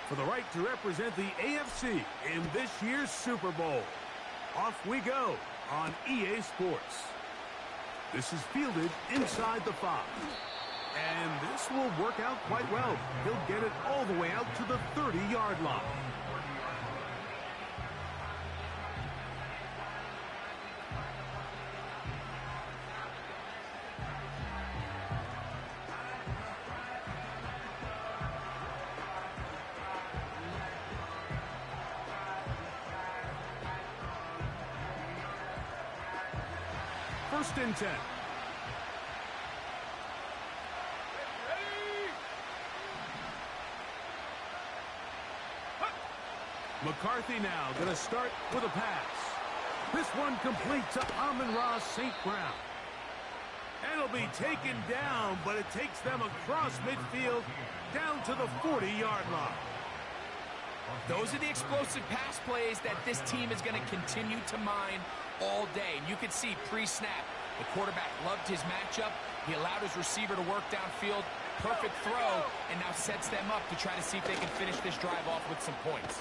for the right to represent the AFC in this year's Super Bowl. Off we go on EA Sports. This is fielded inside the 5. And this will work out quite well. He'll get it all the way out to the 30-yard line. First and 10. McCarthy now going to start with a pass. This one complete to Amon-Ra St. Brown. And it'll be taken down, but it takes them across midfield down to the 40-yard line. Those are the explosive pass plays that this team is going to continue to mine all day. And you can see pre-snap, the quarterback loved his matchup. He allowed his receiver to work downfield. Perfect throw, and now sets them up to try to see if they can finish this drive off with some points.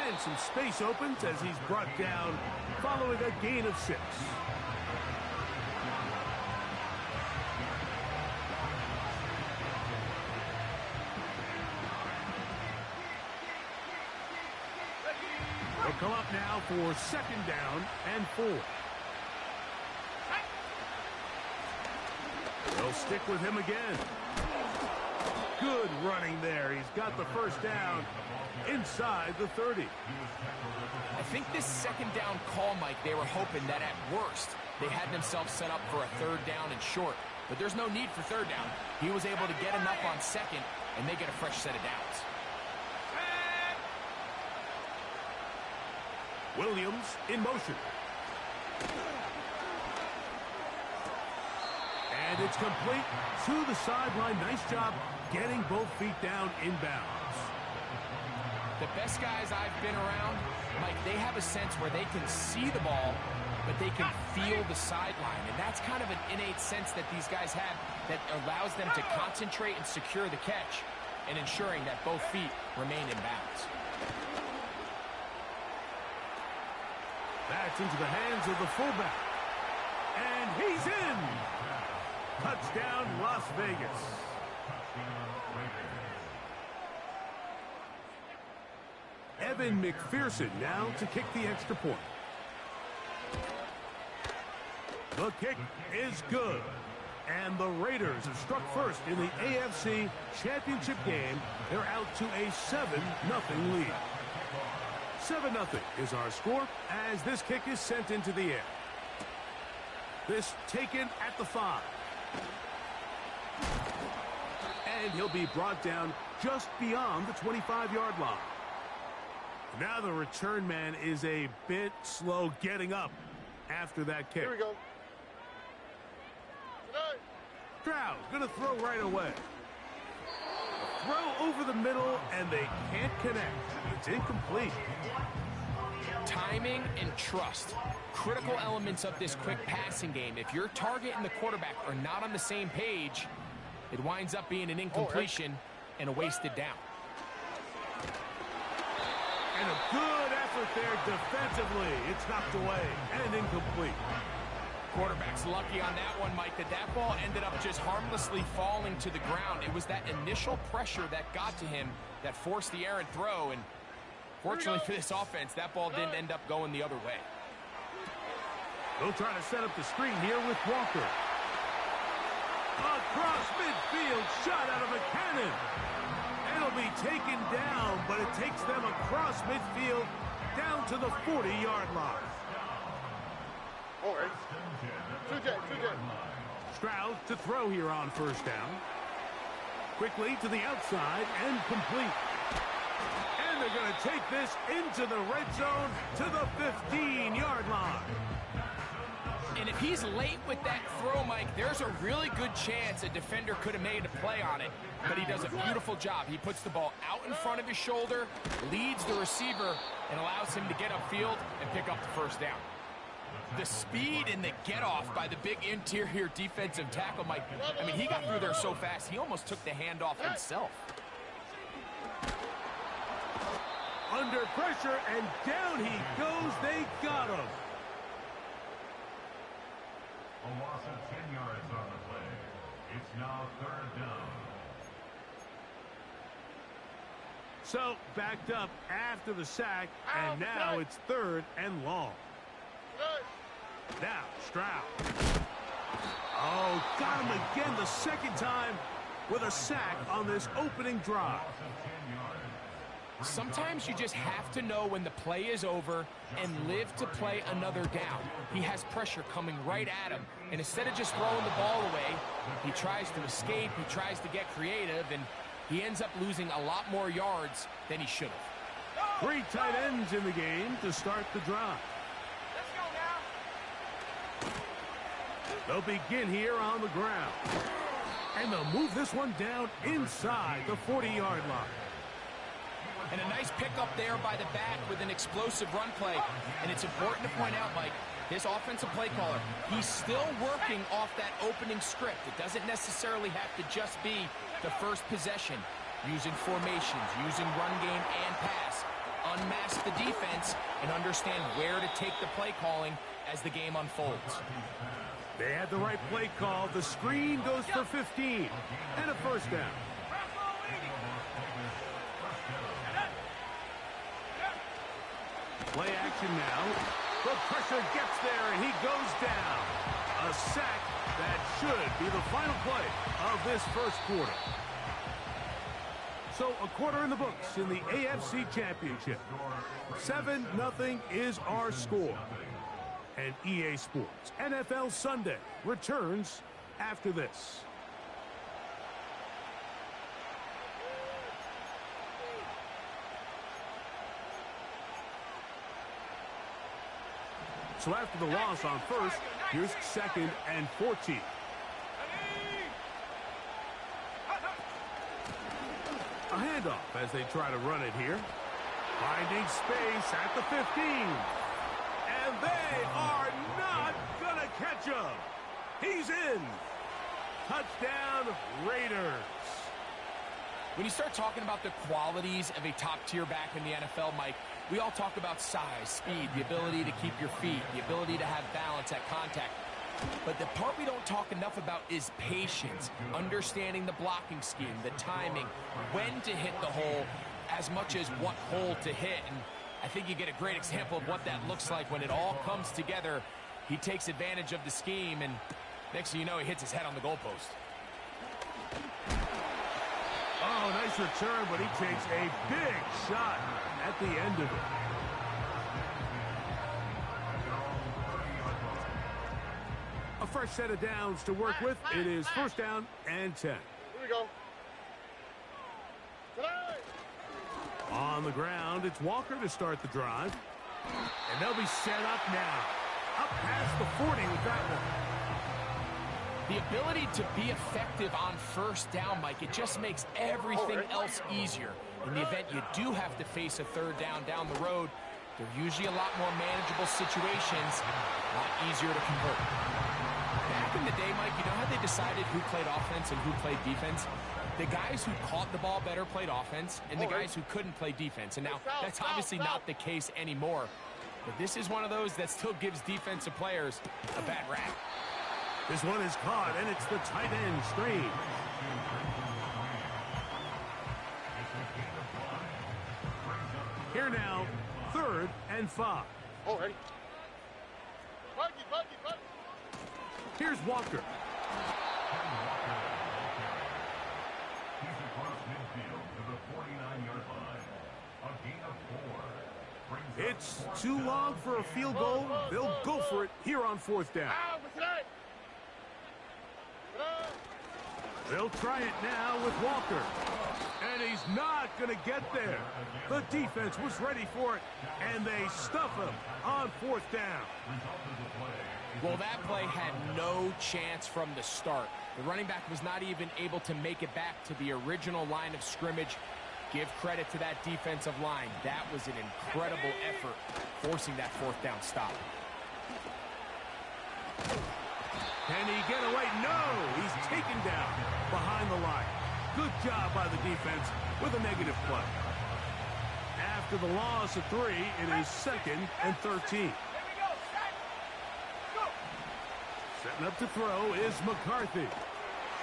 And some space opens as he's brought down following a gain of 6. They'll come up now for second down and 4. They'll stick with him again. Good running there. He's got the first down inside the 30. I think this second down call, Mike, they were hoping that at worst they had themselves set up for a third down and short. But there's no need for third down. He was able to get enough on second, and they get a fresh set of downs. Williams in motion. And it's complete to the sideline. Nice job getting both feet down inbounds. The best guys I've been around, Mike, they have a sense where they can see the ball, but they can feel the sideline. And that's kind of an innate sense that these guys have that allows them to concentrate and secure the catch and ensuring that both feet remain in bounds. That's into the hands of the fullback. And he's in! Touchdown, Las Vegas. Evan McPherson now to kick the extra point. The kick is good. And the Raiders have struck first in the AFC Championship game. They're out to a 7-0 lead. 7-0 is our score as this kick is sent into the air. This taken at the 5. And he'll be brought down just beyond the 25-yard line. Now the return man is a bit slow getting up after that kick. Here we go. Stroud going to throw right away. Throw over the middle, and they can't connect. It's incomplete. Timing and trust, critical elements of this quick passing game. If your target and the quarterback are not on the same page, it winds up being an incompletion and a wasted down. And a good effort there defensively. It's knocked away and incomplete. Quarterback's lucky on that one, Mike, that ball ended up just harmlessly falling to the ground. It was that initial pressure that got to him that forced the errant throw, and fortunately for this offense, that ball didn't end up going the other way. They'll try to set up the screen here with Walker. Across midfield, shot out of a cannon. It'll be taken down, but it takes them across midfield down to the 40-yard line. All right. 2J. Stroud to throw here on first down. Quickly to the outside and complete. And they're going to take this into the red zone to the 15-yard line. And if he's late with that throw, Mike, there's a really good chance a defender could have made a play on it. But he does a beautiful job. He puts the ball out in front of his shoulder, leads the receiver, and allows him to get upfield and pick up the first down. The speed and the get-off by the big interior defensive tackle, Mike. I mean, he got through there so fast, he almost took the handoff himself. Under pressure, and down he goes. They got him. A loss of 10 yards on the play. It's now 3rd down. So, backed up after the sack, and now it's 3rd and long. Now, Stroud. Oh, got him again the second time with a sack on this opening drive. Sometimes you just have to know when the play is over and live to play another down. He has pressure coming right at him, and instead of just throwing the ball away, he tries to escape, he tries to get creative, and he ends up losing a lot more yards than he should have. 3 tight ends in the game to start the drive. Let's go now. They'll begin here on the ground. And they'll move this one down inside the 40-yard line. And a nice pickup there by the back with an explosive run play. And it's important to point out, Mike, this offensive play caller, he's still working off that opening script. It doesn't necessarily have to just be the first possession. Using formations, using run game and pass. Unmask the defense and understand where to take the play calling as the game unfolds. They had the right play call. The screen goes for 15 and a 1st down. Play action now. The pressure gets there, and he goes down. A sack that should be the final play of this 1st quarter. So a quarter in the books in the AFC Championship. 7-0 is our score. And EA Sports NFL Sunday returns after this. So after the loss on 1st, here's 2nd and 14. A handoff as they try to run it here. Finding space at the 15. And they are not going to catch him. He's in. Touchdown, Raiders. When you start talking about the qualities of a top-tier back in the NFL, Mike, we all talk about size, speed, the ability to keep your feet, the ability to have balance at contact. But the part we don't talk enough about is patience, understanding the blocking scheme, the timing, when to hit the hole, as much as what hole to hit. And I think you get a great example of what that looks like when it all comes together. He takes advantage of the scheme, and next thing you know, he hits his head on the goalpost. Oh, nice return, but he takes a big shot at the end of it. A fresh set of downs to work with. It is 1st down and 10. Here we go. Tonight. On the ground, it's Walker to start the drive. And they'll be set up now. Up past the 40 with that one. The ability to be effective on 1st down, Mike, it just makes everything else easier. In the event you do have to face a 3rd down the road, they're usually a lot more manageable situations, a lot easier to convert. Back in the day, Mike, you know how they decided who played offense and who played defense? The guys who caught the ball better played offense, and the guys who couldn't play defense. And now, that's obviously not the case anymore. But this is one of those that still gives defensive players a bad rap. This one is caught, and it's the tight end screen. Here now, 3rd and 5. All right. Buggy. Here's Walker. He's across midfield to the 49-yard line. A gain of 4. It's too long for a field goal. They'll go for it here on 4th down. They'll try it now with Walker. And he's not going to get there. The defense was ready for it, and they stuff him on 4th down. Well, that play had no chance from the start. The running back was not even able to make it back to the original line of scrimmage. Give credit to that defensive line. That was an incredible effort, forcing that 4th down stop. Can he get away? No! He's taken down behind the line. Good job by the defense with a negative play. After the loss of 3, it is 2nd and 13. Setting up to throw is McCarthy.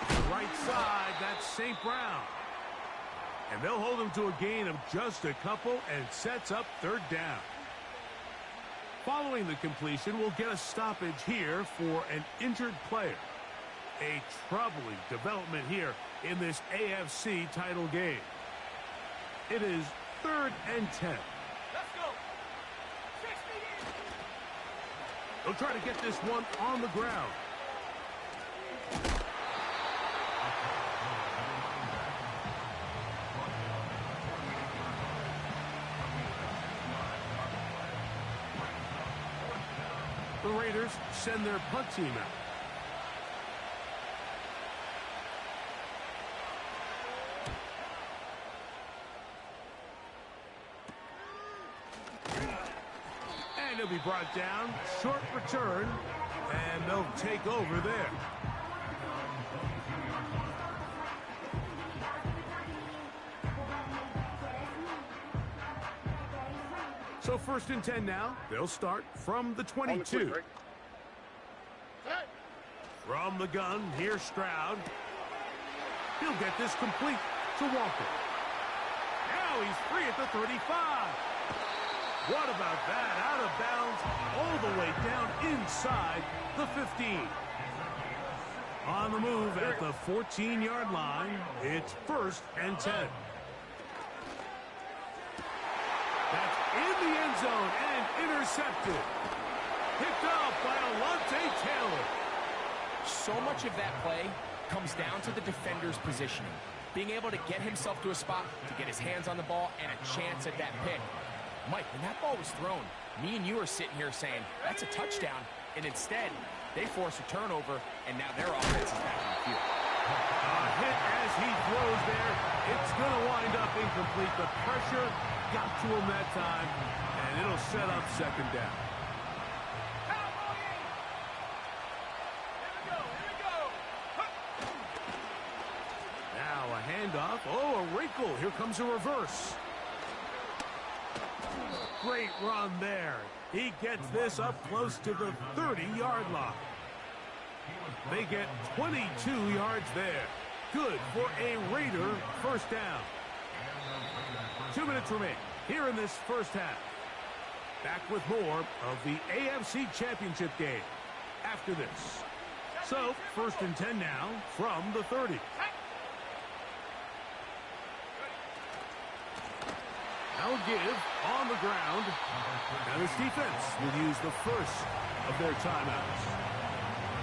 The right side, that's St. Brown. And they'll hold him to a gain of just a couple and sets up 3rd down. Following the completion, we'll get a stoppage here for an injured player. A troubling development here in this AFC title game. It is 3rd and 10. Let's go. 60. They'll try to get this one on the ground. The Raiders send their punt team out. And he'll be brought down. Short return. And they'll take over there. So 1st and 10 now. They'll start from the 22. From the gun, here's Stroud. He'll get this complete to Walker. Now he's free at the 35. What about that? Out of bounds all the way down inside the 15. On the move at the 14-yard line, it's 1st and 10. That's in the end zone and intercepted. Picked up by Alontae Taylor. So much of that play comes down to the defender's positioning. Being able to get himself to a spot to get his hands on the ball and a chance at that pick. Mike, when that ball was thrown, me and you are sitting here saying, that's a touchdown. And instead, they force a turnover, and now their offense is back on the field. A hit as he throws there. It's going to wind up incomplete. The pressure got to him that time, and it'll set up 2nd down. Now a handoff. Oh, a wrinkle. Here comes a reverse. Great run there. He gets this up close to the 30-yard line. They get 22 yards there. Good for a Raider 1st down. 2 minutes remain here in this 1st half. Back with more of the AFC Championship game after this. So, 1st and 10 now from the 30. Now give on the ground. Now this defense will use the first of their timeouts.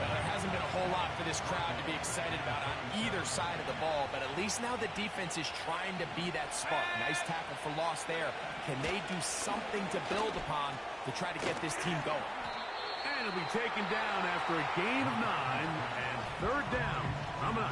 Well, there hasn't been a whole lot for this crowd to be excited about on either side of the ball, but at least now the defense is trying to be that spark. Nice tackle for loss there. Can they do something to build upon to try to get this team going? And it'll be taken down after a gain of 9 and 3rd down coming up.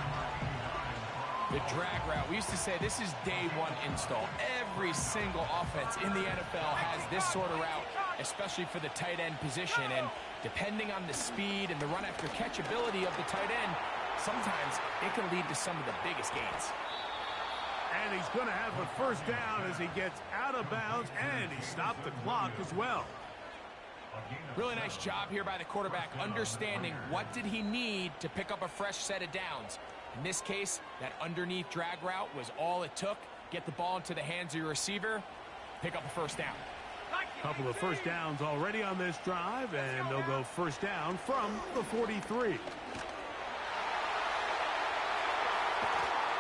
The drag route. We used to say this is day 1 install. Every single offense in the NFL has this sort of route, especially for the tight end position. And depending on the speed and the run after catch ability of the tight end, sometimes it can lead to some of the biggest gains. And he's going to have a 1st down as he gets out of bounds, and he stopped the clock as well. Really nice job here by the quarterback, understanding what did he need to pick up a fresh set of downs. In this case, that underneath drag route was all it took. Get the ball into the hands of your receiver, pick up a 1st down. Couple of 1st downs already on this drive, and they'll go 1st down from the 43.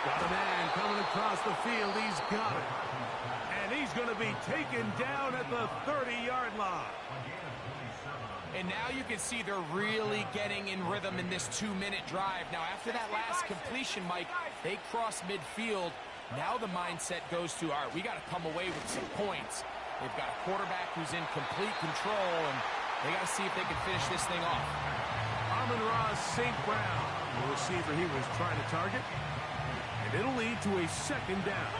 Got a man coming across the field. He's got it. And he's going to be taken down at the 30-yard line. And now you can see they're really getting in rhythm in this 2-minute drive. Now, after that last completion, Mike, they cross midfield. Now the mindset goes to, all right, we got to come away with some points. They've got a quarterback who's in complete control, and they got to see if they can finish this thing off. Amon-Ra St. Brown, the receiver he was trying to target. And it'll lead to a 2nd down.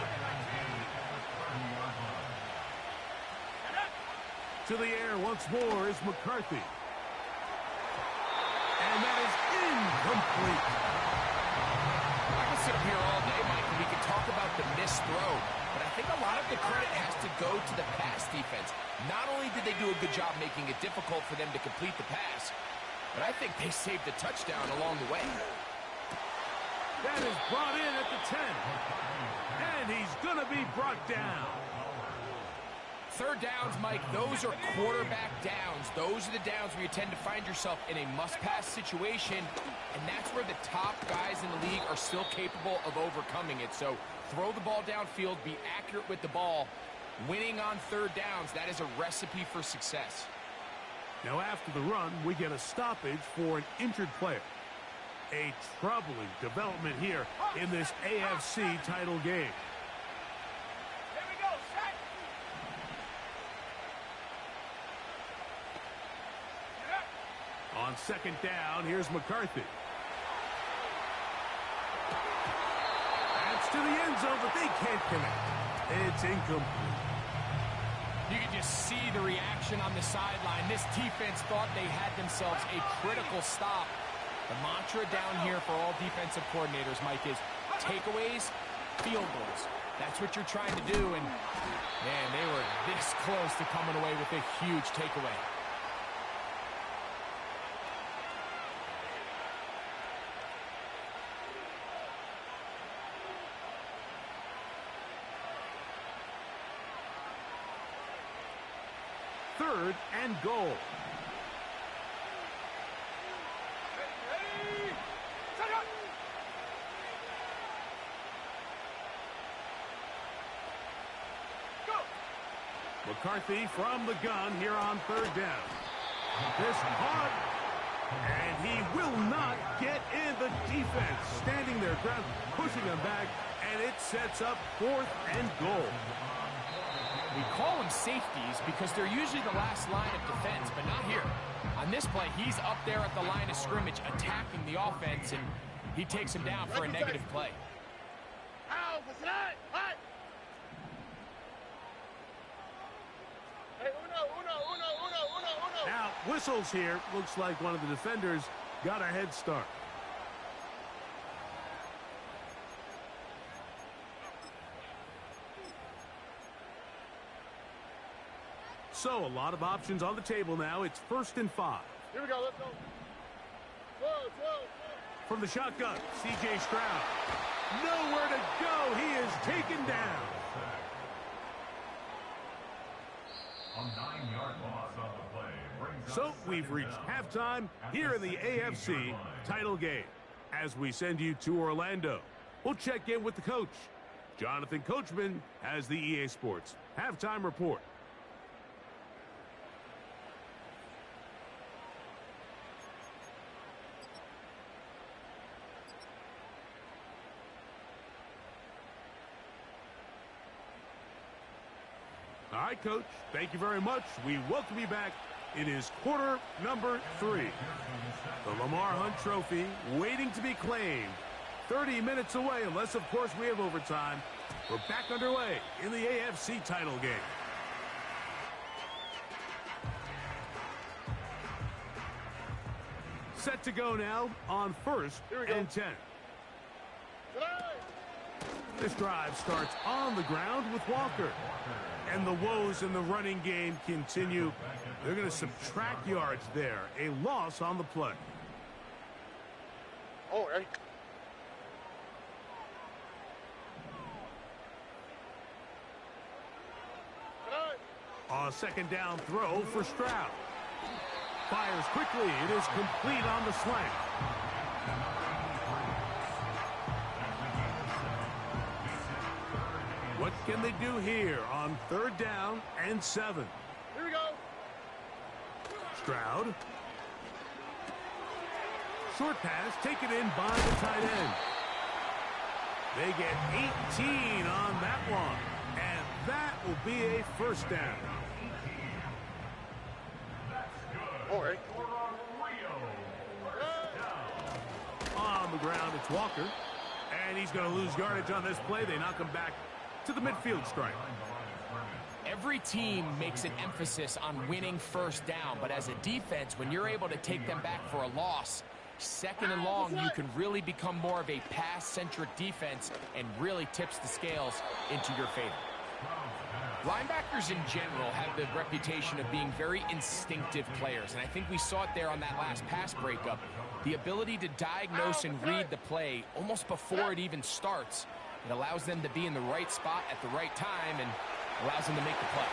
To the air once more is McCarthy. And that is incomplete. I can sit up here all day, Mike, and we can talk about the missed throw. but I think a lot of the credit has to go to the pass defense. Not only did they do a good job making it difficult for them to complete the pass, but I think they saved a touchdown along the way. That is brought in at the 10. And he's going to be brought down. Third downs, Mike, those are quarterback downs. Those are the downs where you tend to find yourself in a must-pass situation, and that's where the top guys in the league are still capable of overcoming it. So throw the ball downfield, be accurate with the ball. Winning on third downs, that is a recipe for success. Now after the run, we get a stoppage for an injured player. A troubling development here in this AFC title game. Here we go, set. On second down, here's McCarthy. That's to the end zone, but they can't connect. It's incomplete. You can just see the reaction on the sideline. This defense thought they had themselves a critical stop. The mantra down here for all defensive coordinators, Mike, is takeaways, field goals. That's what you're trying to do, and, man, they were this close to coming away with a huge takeaway. Third and goal. Ready? Set up. Go. McCarthy from the gun here on third down. This hard, and he will not get in. The defense standing their ground, pushing him back, and it sets up fourth and goal. We call them safeties because they're usually the last line of defense, but not here. On this play, he's up there at the line of scrimmage attacking the offense, and he takes him down for a negative play. Ow, what's that? Hot. Hey, uno. Now, whistles here. Looks like one of the defenders got a head start. So, a lot of options on the table now. It's 1st and 5. Here we go, let's go. Whoa. From the shotgun, C.J. Stroud. Nowhere to go. He is taken down. A 9-yard loss on the play brings So, us we've second reached down. halftime here in the AFC title game. As we send you to Orlando, we'll check in with the coach. Jonathan Coachman has the EA Sports halftime report. All right, Coach, thank you very much. We welcome you back. It is quarter number 3. The Lamar Hunt Trophy waiting to be claimed. 30 minutes away, unless, of course, we have overtime. We're back underway in the AFC title game. Set to go now on 1st and 10. This drive starts on the ground with Walker. And the woes in the running game continue. They're going to subtract yards there. A loss on the play. All right. A second down throw for Stroud. Fires quickly. It is complete on the slant. What can they do here on 3rd down and 7? Here we go. Stroud. Short pass taken in by the tight end. They get 18 on that one. And that will be a 1st down. All right. On the ground, it's Walker. And he's going to lose yardage on this play. They knock him back to the midfield stripe. Every team makes an emphasis on winning 1st down, but as a defense, when you're able to take them back for a loss, 2nd and long, you can really become more of a pass-centric defense and really tips the scales into your favor. Linebackers in general have the reputation of being very instinctive players, and I think we saw it there on that last pass breakup. The ability to diagnose and read the play almost before it even starts. It allows them to be in the right spot at the right time and allows them to make the play.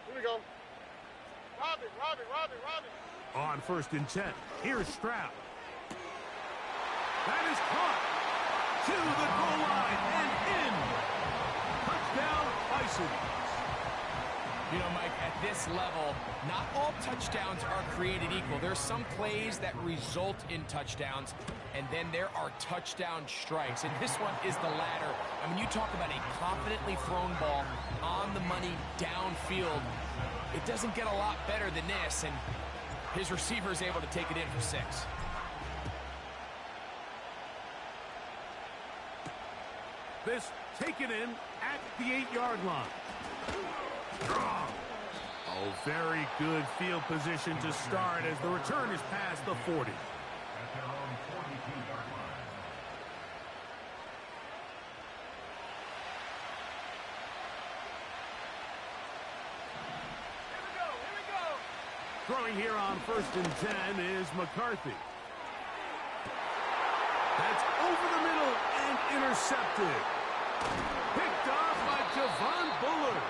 Here we go. Rob it. On 1st and 10, here's Stroud. That is caught to the goal line and in. Touchdown, Bisons. You know, Mike, at this level, not all touchdowns are created equal. There's some plays that result in touchdowns, and then there are touchdown strikes, and this one is the latter. I mean, you talk about a confidently thrown ball on the money downfield. It doesn't get a lot better than this, and his receiver is able to take it in for 6. This taken in at the 8-yard line. Oh, very good field position to start as the return is past the 40. At their own 42-yard line. Here we go. Throwing here on 1st and 10 is McCarthy. That's over the middle and intercepted. Picked off by Javon Bullard.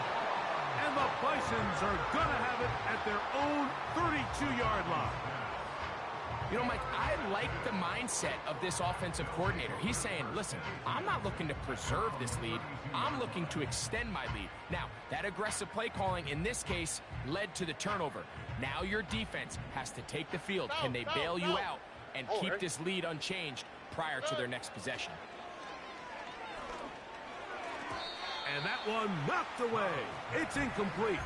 And the Bisons are going to have it at their own 32-yard line. You know, Mike, I like the mindset of this offensive coordinator. He's saying, listen, I'm not looking to preserve this lead. I'm looking to extend my lead. Now, that aggressive play calling in this case led to the turnover. Now your defense has to take the field. Can they bail you out and keep this lead unchanged prior to their next possession? And that one knocked away. It's incomplete.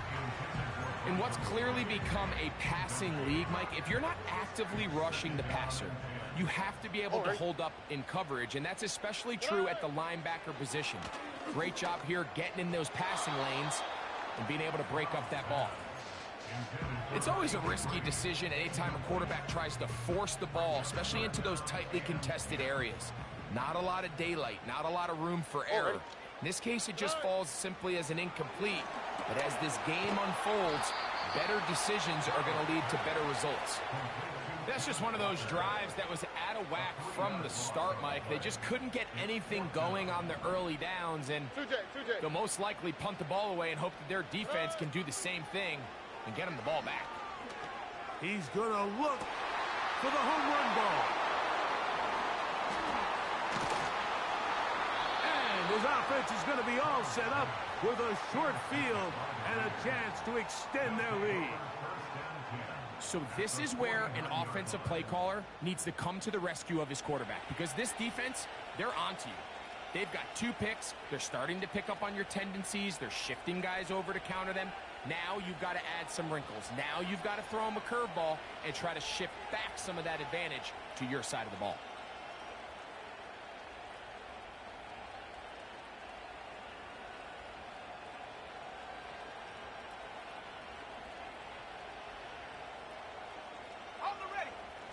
In what's clearly become a passing league, Mike, if you're not actively rushing the passer, you have to be able to hold up in coverage, and that's especially true at the linebacker position. Great job here getting in those passing lanes and being able to break up that ball. It's always a risky decision anytime a quarterback tries to force the ball, especially into those tightly contested areas. Not a lot of daylight, not a lot of room for error. In this case, it just falls simply as an incomplete. But as this game unfolds, better decisions are going to lead to better results. That's just one of those drives that was out of whack from the start, Mike. They just couldn't get anything going on the early downs, and they'll most likely punt the ball away and hope that their defense can do the same thing and get them the ball back. He's going to look for the home run ball. And his offense is going to be all set up with a short field and a chance to extend their lead. So this is where an offensive play caller needs to come to the rescue of his quarterback, because this defense, they're onto you. They've got 2 picks. They're starting to pick up on your tendencies. They're shifting guys over to counter them. Now you've got to add some wrinkles. Now you've got to throw them a curveball and try to shift back some of that advantage to your side of the ball.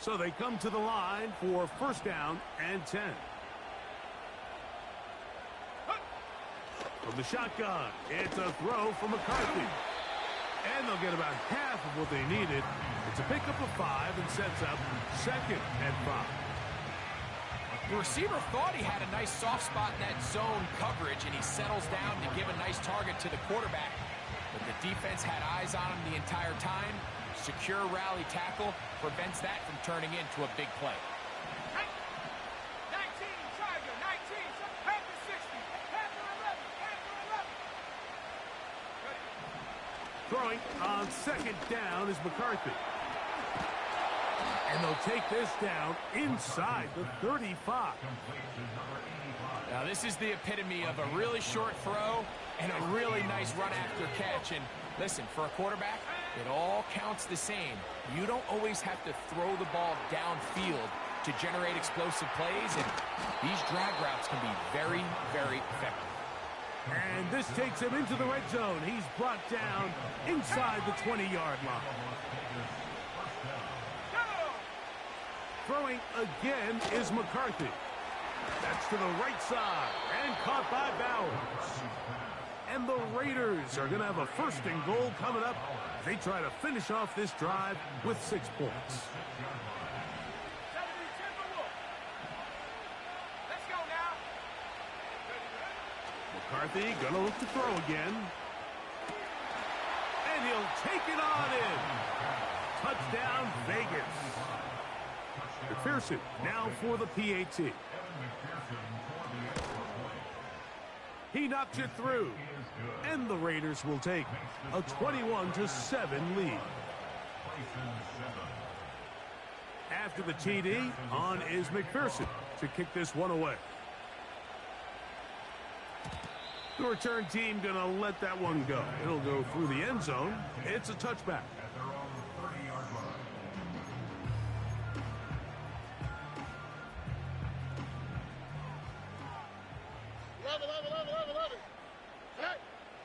So they come to the line for 1st down and 10. From the shotgun, it's a throw from McCarthy. And they'll get about half of what they needed. It's a pickup of 5 and sets up 2nd and 5. The receiver thought he had a nice soft spot in that zone coverage, and he settles down to give a nice target to the quarterback. But the defense had eyes on him the entire time. Secure rally tackle prevents that from turning into a big play. 19, Tiger, 19, Panther 60, Panther 11, Panther 11. Throwing on 2nd down is McCarthy. And they'll take this down inside the 35. Now this is the epitome of a really short throw and a really nice run after catch. And listen, for a quarterback, it all counts the same. You don't always have to throw the ball downfield to generate explosive plays, and these drag routes can be very, very effective. And this takes him into the red zone. He's brought down inside the 20-yard line. Throwing again is McCarthy. That's to the right side and caught by Bowers. And the Raiders are going to have a first and goal coming up. They try to finish off this drive with 6 points. McCarthy going to look to throw again. And he'll take it on in. Touchdown, Vegas. McPherson now for the PAT. He knocked it through. And the Raiders will take a 21-7 lead. After the TD, on is McPherson to kick this one away. The return team going to let that one go. It'll go through the end zone. It's a touchback.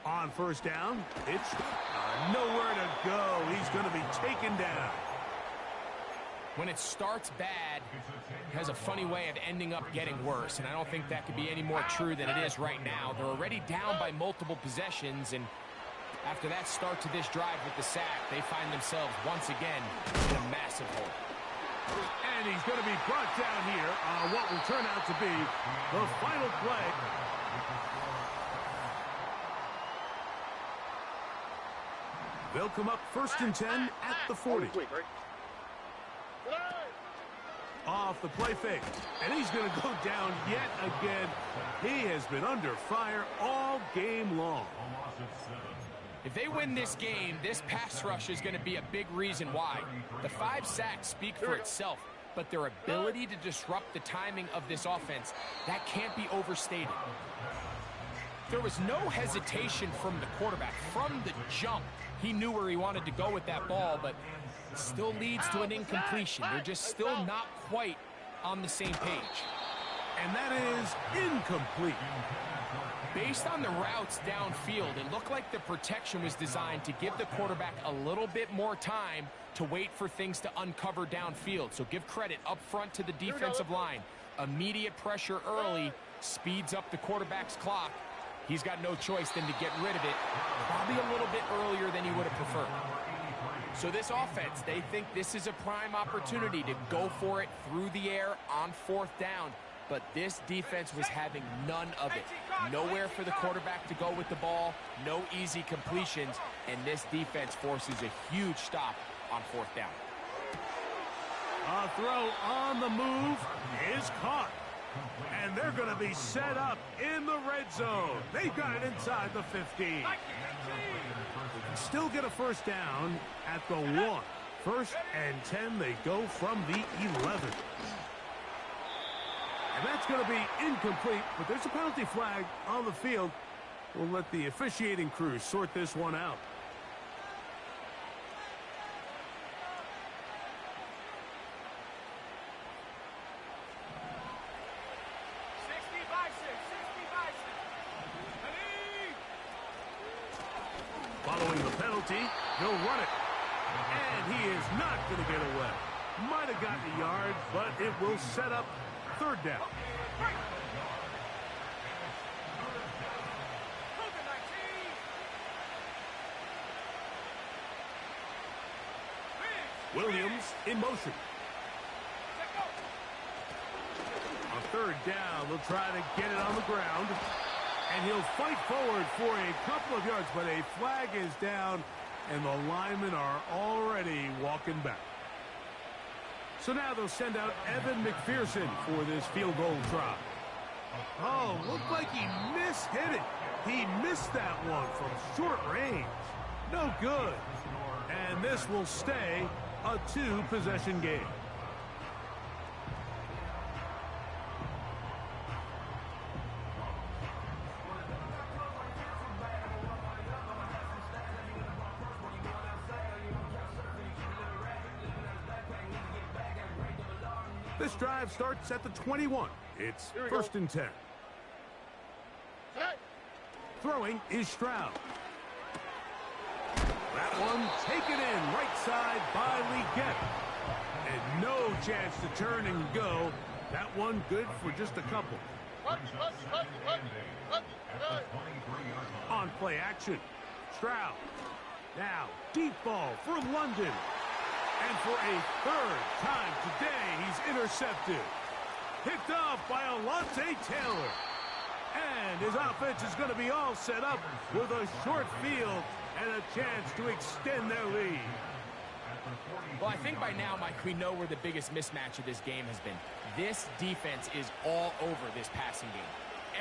On first down, it's nowhere to go. He's going to be taken down. When it starts bad, it has a funny way of ending up getting worse, and I don't think that could be any more true than it is right now. They're already down by multiple possessions, and after that start to this drive with the sack, they find themselves once again in a massive hole. And he's going to be brought down here on what will turn out to be the final play. They'll come up first and 10 at the 40. Off the play fake, and he's going to go down yet again. He has been under fire all game long. If they win this game, this pass rush is going to be a big reason why. The 5 sacks speak for itself, but their ability to disrupt the timing of this offense, that can't be overstated. There was no hesitation from the quarterback. From the jump, he knew where he wanted to go with that ball, but it still leads to an incompletion. They're just still not quite on the same page. And that is incomplete. Based on the routes downfield, it looked like the protection was designed to give the quarterback a little bit more time to wait for things to uncover downfield. So give credit up front to the defensive line. Immediate pressure early speeds up the quarterback's clock. He's got no choice than to get rid of it, probably a little bit earlier than he would have preferred. So this offense, they think this is a prime opportunity to go for it through the air on 4th down. But this defense was having none of it. Nowhere for the quarterback to go with the ball, no easy completions, and this defense forces a huge stop on 4th down. A throw on the move is caught. And they're going to be set up in the red zone. They've got it inside the 15. They can still get a first down at the 1. 1st and 10, they go from the 11. And that's going to be incomplete, but there's a penalty flag on the field. We'll let the officiating crew sort this one out. Following the penalty, he'll run it. And he is not going to get away. Might have gotten a yard, but it will set up 3rd down. Williams in motion. On 3rd down, they'll try to get it on the ground. And he'll fight forward for a couple of yards, but a flag is down, and the linemen are already walking back. So now they'll send out Evan McPherson for this field goal try. Oh, looked like he mishit it. He missed that one from short range. No good. And this will stay a 2-possession game. This drive starts at the 21. It's 1st and 10. Throwing is Stroud. That one taken in right side by Leggett. And no chance to turn and go. That one good for just a couple. On play action. Stroud. Now, deep ball for London. And for a third time today, he's intercepted. Picked off by Alontae Taylor. And his offense is going to be all set up with a short field and a chance to extend their lead. Well, I think by now, Mike, we know where the biggest mismatch of this game has been. This defense is all over this passing game.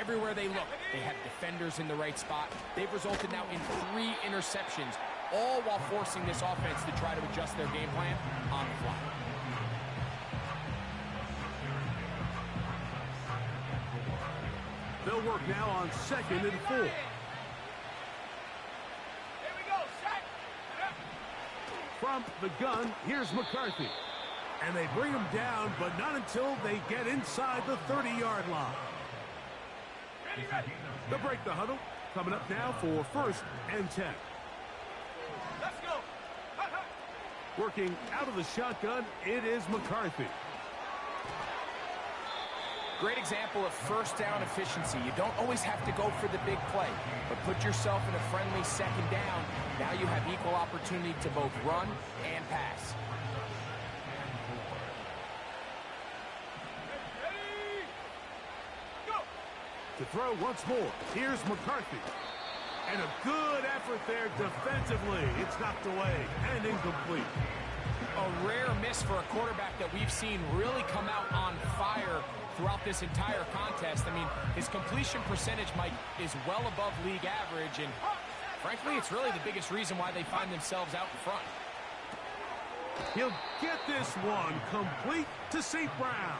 Everywhere they look, they have defenders in the right spot. They've resulted now in 3 interceptions, all while forcing this offense to try to adjust their game plan on the fly. They'll work now on 2nd and 4. Here we go, set. From the gun, here's McCarthy. And they bring him down, but not until they get inside the 30-yard line. They'll break the huddle. Coming up now for 1st and 10. Let's go. Working out of the shotgun, it is McCarthy. Great example of first down efficiency. You don't always have to go for the big play, but put yourself in a friendly 2nd down. Now you have equal opportunity to both run and pass. To throw once more, here's McCarthy. And a good effort there defensively. It's knocked away and incomplete. A rare miss for a quarterback that we've seen really come out on fire throughout this entire contest. I mean, his completion percentage, Mike, is well above league average, and frankly, it's really the biggest reason why they find themselves out in front. He'll get this one complete to St. Brown.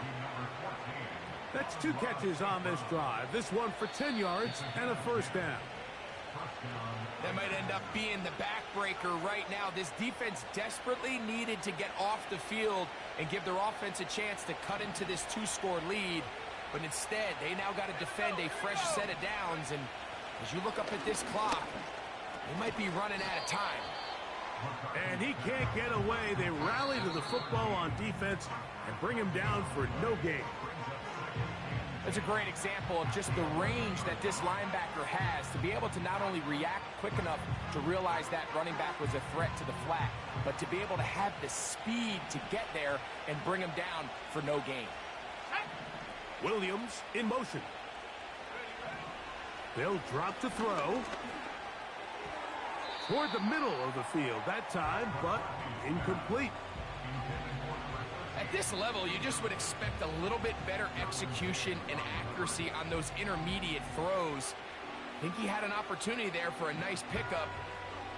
That's 2 catches on this drive. This one for 10 yards and a 1st down. That might end up being the backbreaker right now. This defense desperately needed to get off the field and give their offense a chance to cut into this 2-score lead. But instead, they now got to defend a fresh set of downs. And as you look up at this clock, they might be running out of time. And he can't get away. They rally to the football on defense and bring him down for no gain. It's a great example of just the range that this linebacker has to be able to not only react quick enough to realize that running back was a threat to the flat, but to be able to have the speed to get there and bring him down for no gain. Williams in motion. They'll drop to throw. Toward the middle of the field that time, but incomplete. At this level, you just would expect a little bit better execution and accuracy on those intermediate throws. I think he had an opportunity there for a nice pickup.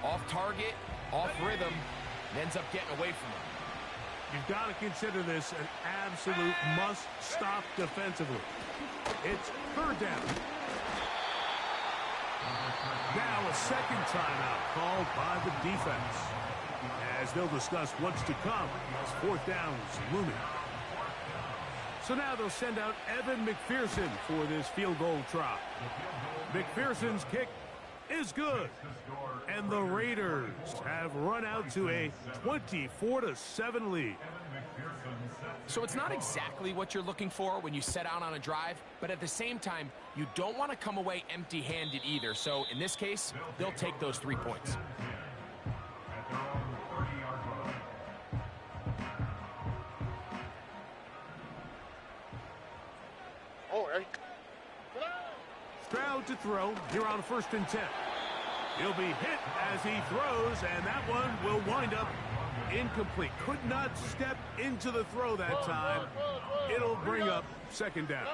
Off target, off rhythm, and ends up getting away from him. You've got to consider this an absolute must-stop defensively. It's 3rd down. Now a 2nd timeout called by the defense. As they'll discuss what's to come as 4th downs looming. So now they'll send out Evan McPherson for this field goal try. McPherson's kick is good. And the Raiders have run out to a 24-7 lead. So it's not exactly what you're looking for when you set out on a drive, but at the same time, you don't want to come away empty-handed either. So in this case, they'll take those 3 points. Stroud to throw here on 1st and 10. He'll be hit as he throws, and that one will wind up incomplete. Could not step into the throw that time. It'll bring up 2nd down.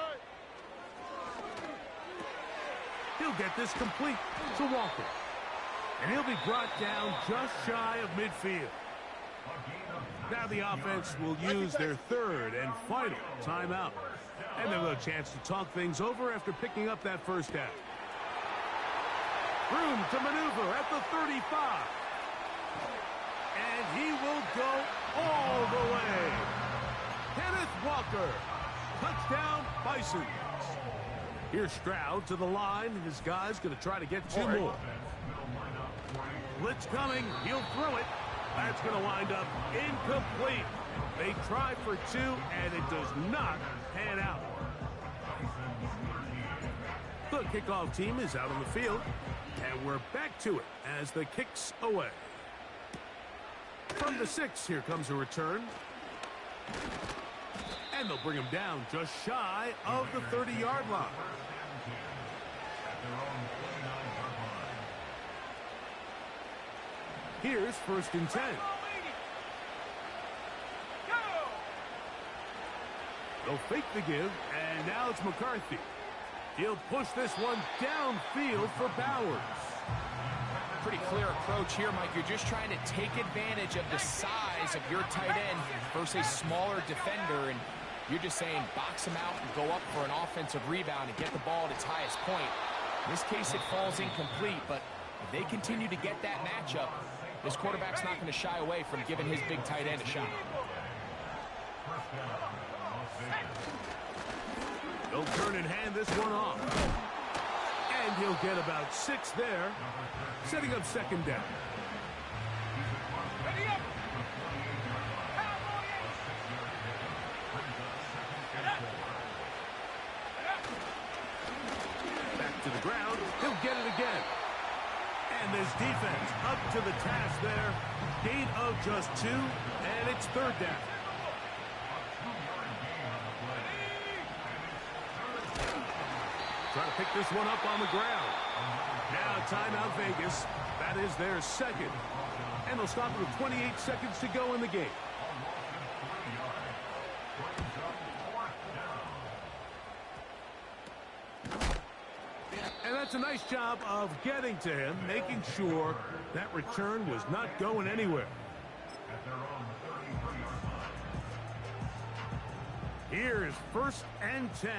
He'll get this complete to Walker. And he'll be brought down just shy of midfield. Now the offense will use their 3rd and final timeout. And they'll have a chance to talk things over after picking up that 1st down. Room to maneuver at the 35. And he will go all the way. Kenneth Walker. Touchdown, Bisons. Here's Stroud to the line. His guy's going to try to get two more. Blitz coming. He'll throw it. That's going to wind up incomplete. They try for two, and it does not pan out. The kickoff team is out on the field, and we're back to it as the kick's away. From the 6, here comes a return. And they'll bring him down just shy of the 30-yard line. Here's 1st and 10. They'll fake the give, and now it's McCarthy. He'll push this one downfield for Bowers. Pretty clear approach here, Mike. You're just trying to take advantage of the size of your tight end versus a smaller defender, and you're just saying box him out and go up for an offensive rebound and get the ball at its highest point. In this case, it falls incomplete, but if they continue to get that matchup, this quarterback's not going to shy away from giving his big tight end a shot. They'll turn and hand this one off. And he'll get about 6 there, setting up 2nd down. Ready up. Back to the ground. He'll get it again. And this defense up to the task there. Gain of just 2, and it's 3rd down. Trying to pick this one up on the ground. Now timeout Vegas. That is their 2nd. And they'll stop with 28 seconds to go in the game. And that's a nice job of getting to him, making sure that return was not going anywhere. Here's 1st and 10.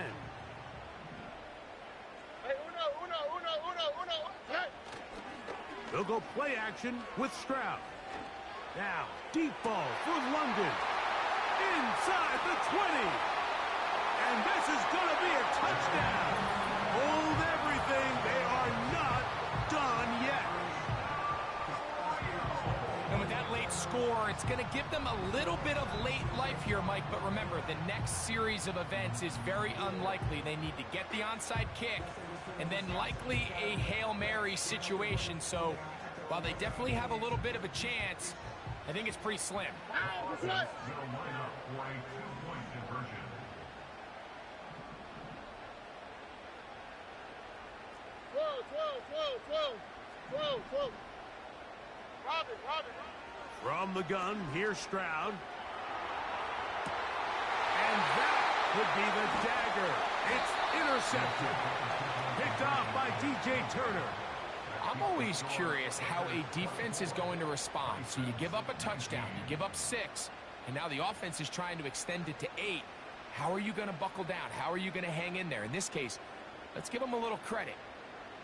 They'll go play action with Stroud. Now, deep ball for London. Inside the 20. And this is going to be a touchdown. Hold everything. They are not done yet. And with that late score, it's going to give them a little bit of late life here, Mike. But remember, the next series of events is very unlikely. They need to get the onside kick and then likely a Hail Mary situation. So while they definitely have a little bit of a chance, I think it's pretty slim. From the gun, here's Stroud. And that could be the dagger. It's intercepted. Picked off by DJ Turner. I'm always curious how a defense is going to respond. So you give up a touchdown, you give up 6, and now the offense is trying to extend it to 8. How are you going to buckle down? How are you going to hang in there? In this case, let's give them a little credit.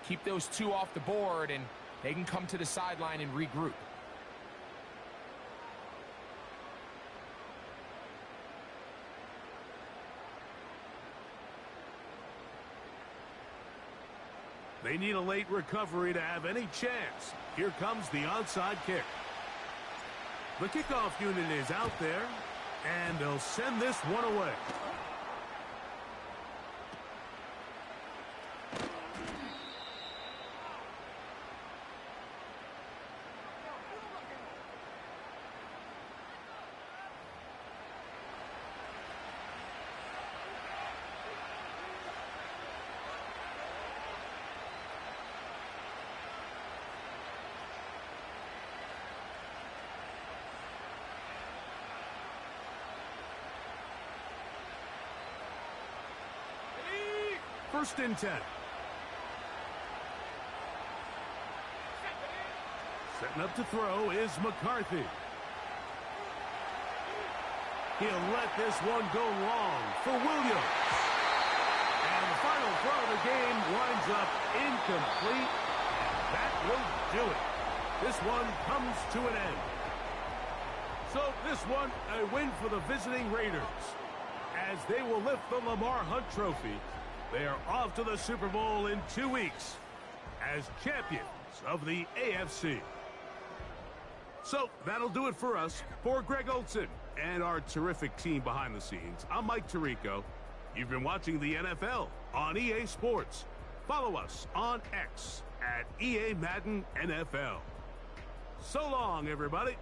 Keep those 2 off the board, and they can come to the sideline and regroup. They need a late recovery to have any chance. Here comes the onside kick. The kickoff unit is out there, and they'll send this one away. First and 10. Setting up to throw is McCarthy. He'll let this one go long for Williams. And the final throw of the game winds up incomplete. That will do it. This one comes to an end. So this one, a win for the visiting Raiders, as they will lift the Lamar Hunt Trophy They are off to the Super Bowl in 2 weeks as champions of the AFC. So that'll do it for us. For Greg Olson and our terrific team behind the scenes, I'm Mike Tirico. You've been watching the NFL on EA Sports. Follow us on X at EA Madden NFL. So long, everybody.